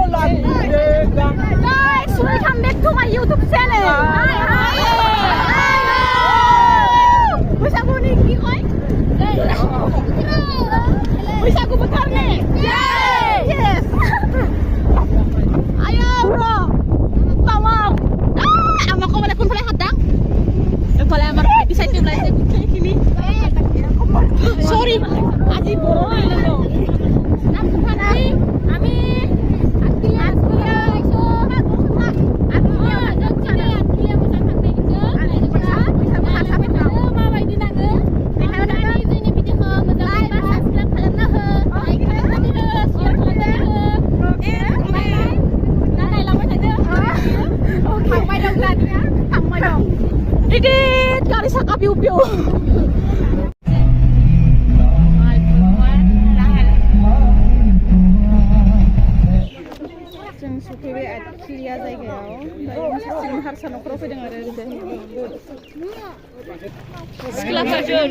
Guys, welcome back to my YouTube channel. Bisa aku nih gimana? Bisa aku putar nih? Yes. Ayo bro, tak mau. Ama ko mana pun pala hadang. Pala amar bisa tim lain saya kini. Sorry, aji boro lo. Didit, kali saka piu-piu. जों सफैबाय आटखिलिया जायगायाव दायो सासेजों हारसा न'खराव फैदों आरो सिख्लाफोरजों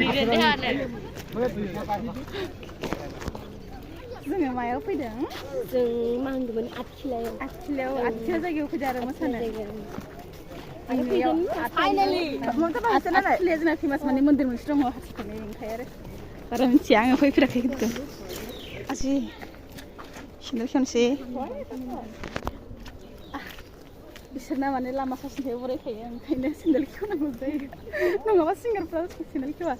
जोङो मायाव फैदों जों मा होनदोंमोन आटखिलियाव जायगायाव फैदों आरो मोसानो फाइनालि आटखिलिया जोंना फेमास माने मन्दिर मोनसे दङ हारसाफोरनि ओंखाय आरो बारा मिथिया आङो फैफेराखै खिन्थु आजि सिन्देल खेमसे बिसोरना माने लामा ससेनिफ्राय बरायखायो ओंखायनो सेन्देल खेवनांगौ जायो नङाबा सिंगारफ्रा सेन्देल खेवा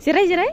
जिराय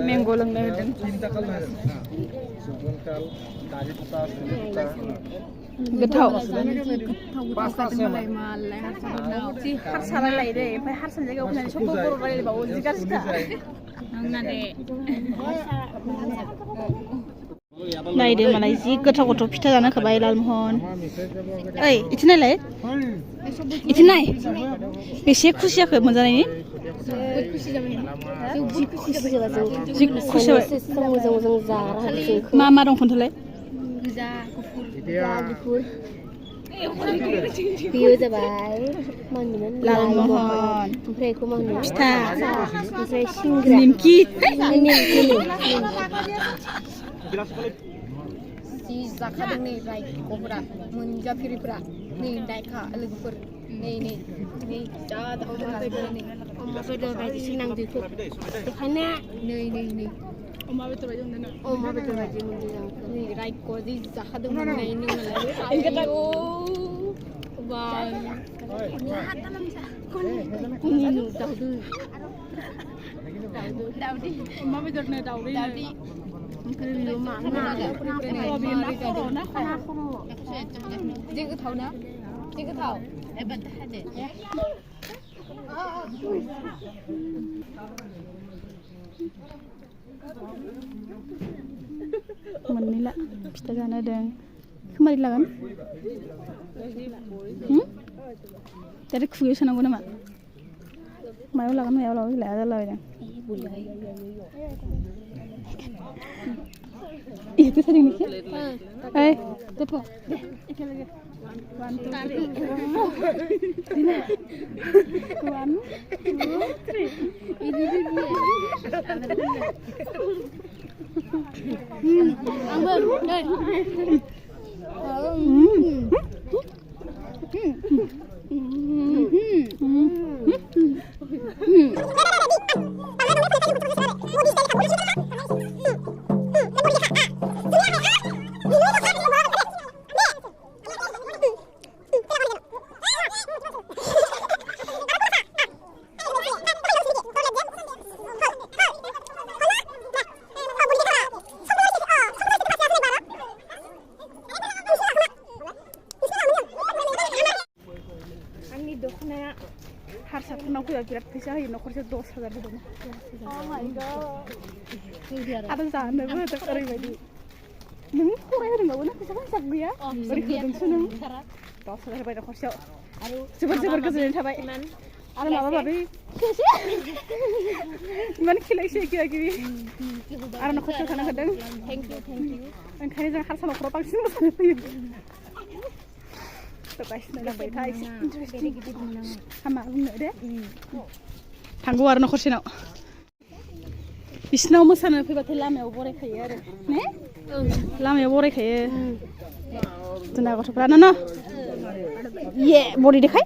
Mango lang na yun. Getaw. Ji harsa lai deh, pai harsa jaga udah nih syukur baru balik bawa jika suka. Nade. Lai deh malah ji getaw getaw pita jana kebayi lalmohon. Itu nilai? Itu nai? Besi खुसिया ke मोजां ini? मा मा दं खोन्थालाय बेयो जाबाय लालमहन ओमफ्राय एखौ मा होनो फिथा ओमफ्राय सिंग्रा निमखि जि जाखादों नै रायख'फोरा मोनजाफेरिफोरा नै दायखा लोगोफोर नै नै नै जा जाखादों नै अमा बेदर बायदिसो नांदोखौ बेखायनो नै नै नै अमा बेदर बायदि मोनदों नै रायख' जि जाखादोंमोन नै नोंनालाय आयौ बा दाउदै अमा बेदरनो दाउदै जि गोथाव ना जि गोथाव मोननैला फिथा जानो होदों खोमारि लागोन दा खुगायाव सोनांगौ नामा मायाव लागोन लाया जालाबायदों itu sering nih tepo one two three ini हारसाफोरनाव फैबा बिराद फैसा होयो न'खरसे 10,000 होदों आरो जानोबो होदों ओरैबायदि नों फरायहोदोंबाबो ना फैसाखौ हिसाब गैया ओरै होदोंसो नों 10,000 होबाय न'खरसेयाव जोबोर गोजोननाय थाबाय आरो माबा माबि इमान खिलायसै किबा किबि आरो न'खरसेयाव थानो होदों थेंक इउ ओंखायनो जों हारसा न'खराव बांसिन मोसानो फैयो नायलांबाय था एसे इन्टारेस्टिं हामा बुंनो दे थांगौ आरो न'खरसेनाव बिसिनाव मोसानो फैबाथाय लामायाव बरायखायो आरो ने लामायाव बरायखायो जोंना गथ'फ्रानो न' ये बरि देखाय